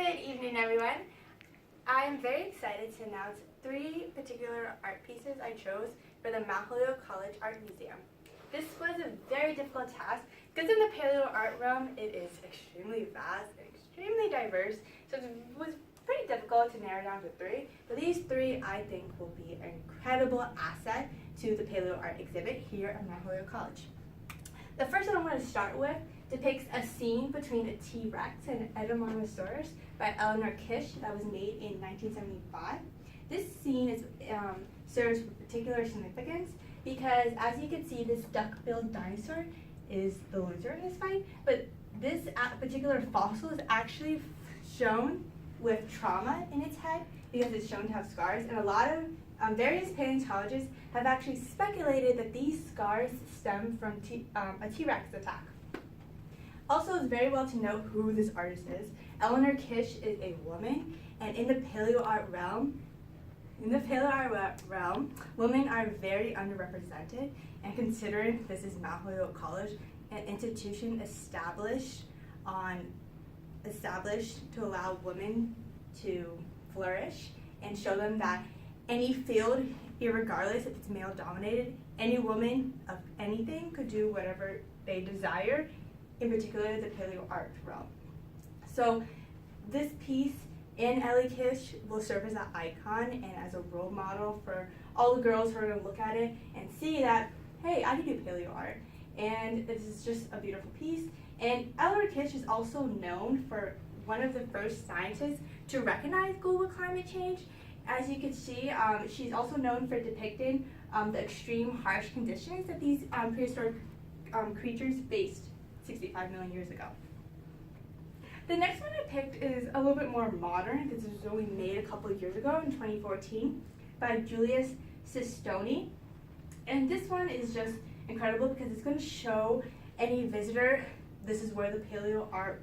Good evening, everyone. I am very excited to announce 3 particular art pieces I chose for the Mount Holyoke College Art Museum. This was a very difficult task because in the paleo art realm it is extremely vast and extremely diverse, so it was pretty difficult to narrow down to 3, but these 3 I think will be an incredible asset to the paleo art exhibit here at Mount Holyoke College. The first one I'm going to start with depicts a scene between a T.REX and an Edamanosaurus by Eleanor Kish that was made in 1975. This scene serves with particular significance because, as you can see, this duck-billed dinosaur is the loser in this fight, but this particular fossil is actually shown with trauma in its head because it's shown to have scars, and a lot of various paleontologists have actually speculated that these scars stem from a T.REX attack. Also, it's very well to know who this artist is. Eleanor Kish is a woman, and in the paleo art realm, women are very underrepresented, and considering this is Mount Holyoke College, an institution established to allow women to flourish and show them that any field, irregardless if it's male dominated, any woman of anything could do whatever they desire, in particular the paleo art realm. So this piece in Ellie Kish will serve as an icon and as a role model for all the girls who are going to look at it and see that, hey, I can do paleo art. And this is just a beautiful piece. And Eleanor Kish is also known for one of the first scientists to recognize global climate change. As you can see, she's also known for depicting the extreme harsh conditions that these prehistoric creatures faced 65 million years ago. The next one I picked is a little bit more modern because it was only made a couple of years ago in 2014 by Julius Sistoni. And this one is just incredible because it's going to show any visitor this is where the paleo art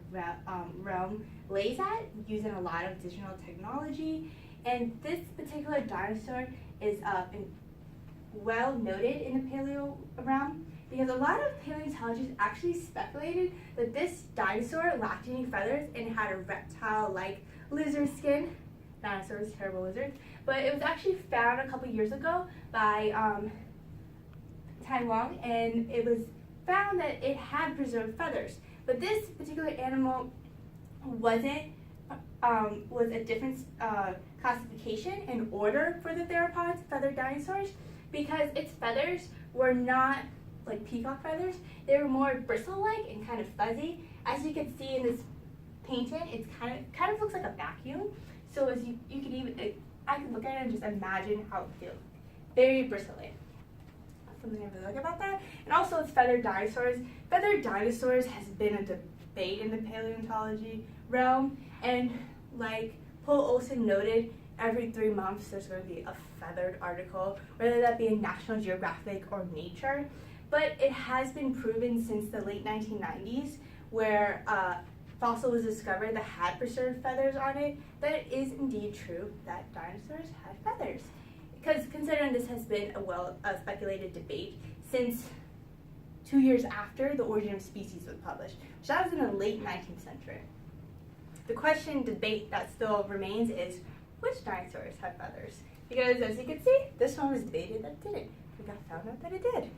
realm lays at, using a lot of digital technology. And this particular dinosaur is well noted in the paleo realm because a lot of paleontologists actually speculated that this dinosaur lacked any feathers and had a reptile-like lizard skin. Dinosaurs, terrible lizards. But it was actually found a couple years ago by Taiwan, and it was found that it had preserved feathers. But this particular animal was a different classification and order for the theropods, feathered dinosaurs, because its feathers were not like peacock feathers. They were more bristle-like and kind of fuzzy. As you can see in this painting, it's kind of looks like a vacuum. So as you could even, I can look at it and just imagine how it feels. Very bristly. Something I really like about that. And also it's feathered dinosaurs. Feathered dinosaurs has been a debate in the paleontology realm, and like Paul Olsen noted, every 3 months there's going to be a feathered article, whether that be in National Geographic or Nature. But it has been proven since the late 1990s, where a fossil was discovered that had preserved feathers on it, that it is indeed true that dinosaurs had feathers. Because considering this has been a speculated debate since 2 years after The Origin of Species was published, which that was in the late 19th century. The debate that still remains is, which dinosaurs have feathers? Because as you can see, this one was debated that didn't. We got found out that it did.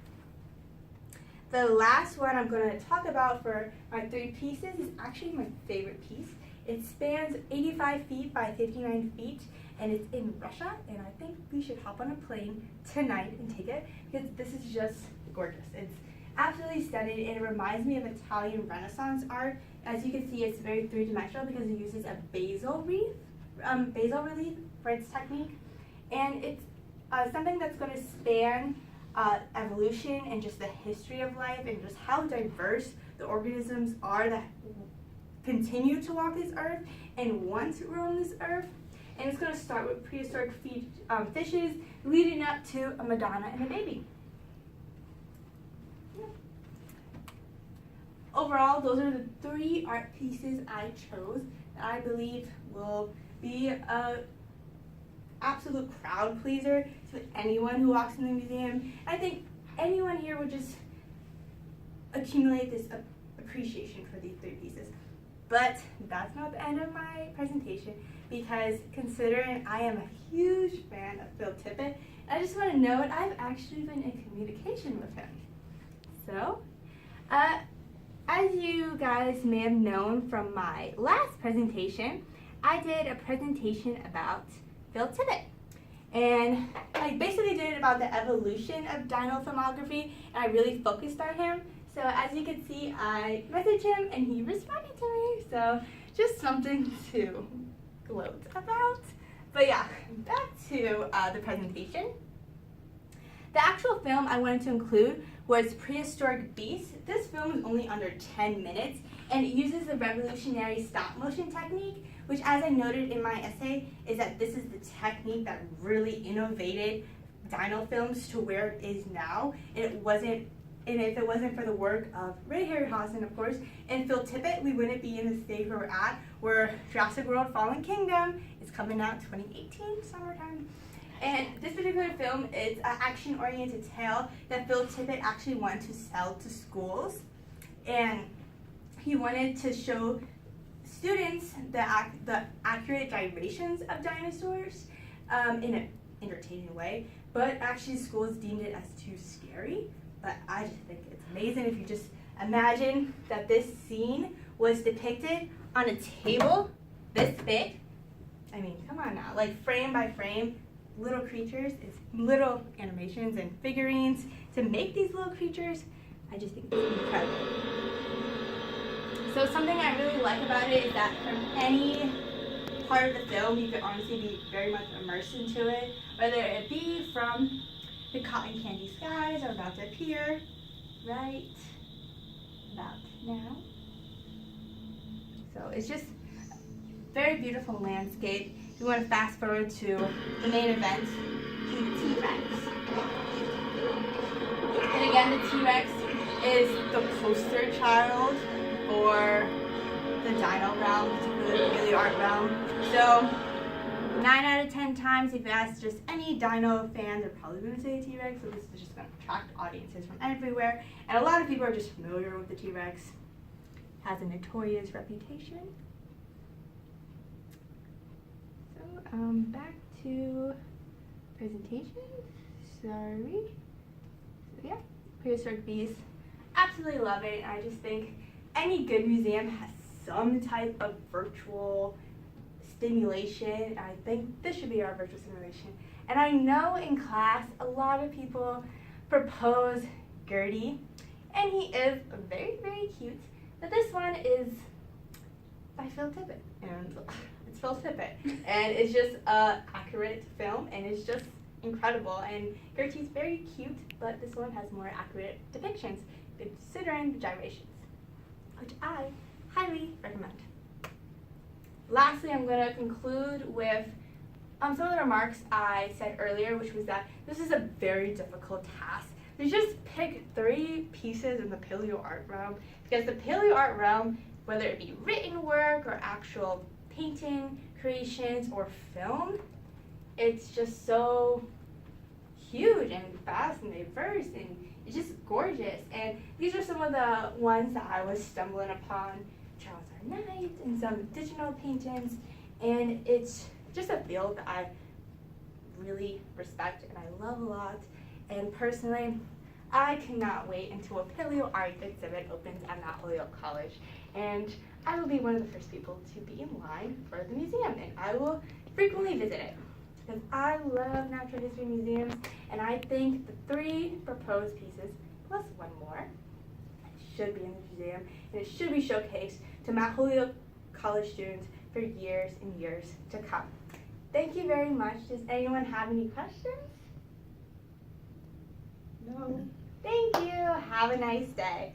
The last one I'm going to talk about for my 3 pieces is actually my favorite piece. It spans 85 feet by 59 feet, and it's in Russia, and I think we should hop on a plane tonight and take it because this is just gorgeous. It's absolutely stunning, and it reminds me of Italian Renaissance art. As you can see, it's very 3-dimensional because it uses a basal relief for its technique, and it's something that's going to span evolution and just the history of life and just how diverse the organisms are that continue to walk this earth and once roam this earth. And it's going to start with prehistoric fishes leading up to a Madonna and a baby. Yeah. Overall, those are the 3 art pieces I chose that I believe will be an absolute crowd pleaser to anyone who walks in the museum. I think anyone here would just accumulate this appreciation for these 3 pieces. But that's not the end of my presentation, because considering I am a huge fan of Phil Tippett, I just want to note I've actually been in communication with him. So, as you guys may have known from my last presentation, I did a presentation about Phil Tippett. And I basically did it about the evolution of dino filmography, and I really focused on him. So as you can see, I messaged him and he responded to me. So just something to gloat about. But yeah, back to the presentation. The actual film I wanted to include was Prehistoric Beasts. This film is only under 10 minutes, and it uses the revolutionary stop motion technique, which, as I noted in my essay, is that this is the technique that really innovated dino films to where it is now. And if it wasn't for the work of Ray Harryhausen, of course, and Phil Tippett, we wouldn't be in the stage where we're at, where Jurassic World Fallen Kingdom is coming out 2018, summertime. And this particular film is an action-oriented tale that Phil Tippett actually wanted to sell to schools. And he wanted to show students the accurate gyrations of dinosaurs in an entertaining way. But actually schools deemed it as too scary. But I just think it's amazing if you just imagine that this scene was depicted on a table this big. I mean, come on now, like frame by frame, little creatures, it's little animations and figurines to make these little creatures. I just think it's incredible. So something I really like about it is that from any part of the film, you could honestly be very much immersed into it, whether it be from the cotton candy skies are about to appear right about now. So it's just very beautiful landscape. We want to fast forward to the main event, the T-Rex. And again, the T-Rex is the poster child for the dino realm, particularly the paleoart realm. So 9 out of 10 times, if you ask just any dino fan, they're probably going to say T-Rex, so this is just going to attract audiences from everywhere. And a lot of people are just familiar with the T-Rex. Has a notorious reputation. So, back to presentation. Sorry. So yeah, Prehistoric Beasts. Absolutely love it. I just think any good museum has some type of virtual stimulation. I think this should be our virtual simulation. And I know in class a lot of people propose Gertie, and he is very, very cute. But this one is by Phil Tippett, and it's Phil Tippett, and it's just an accurate film, and it's just incredible. And Gertie's very cute, but this one has more accurate depictions, considering the gyrations, which I highly recommend. Lastly, I'm going to conclude with some of the remarks I said earlier, which was that this is a very difficult task. To just pick 3 pieces in the paleo art realm, because the paleo art realm, whether it be written work or actual painting, creations, or film, it's just so huge and vast and diverse, and it's just gorgeous. And these are some of the ones that I was stumbling upon. Charles R. Knight and some digital paintings, and it's just a field that I really respect and I love a lot. And personally, I cannot wait until a paleo art exhibit opens at Mount Holyoke College, and I will be one of the first people to be in line for the museum, and I will frequently visit it because I love natural history museums, and I think the 3 proposed pieces plus one more should be in the museum, and it should be showcased to Mount Holyoke College students for years and years to come. Thank you very much. Does anyone have any questions? No? Thank you. Have a nice day.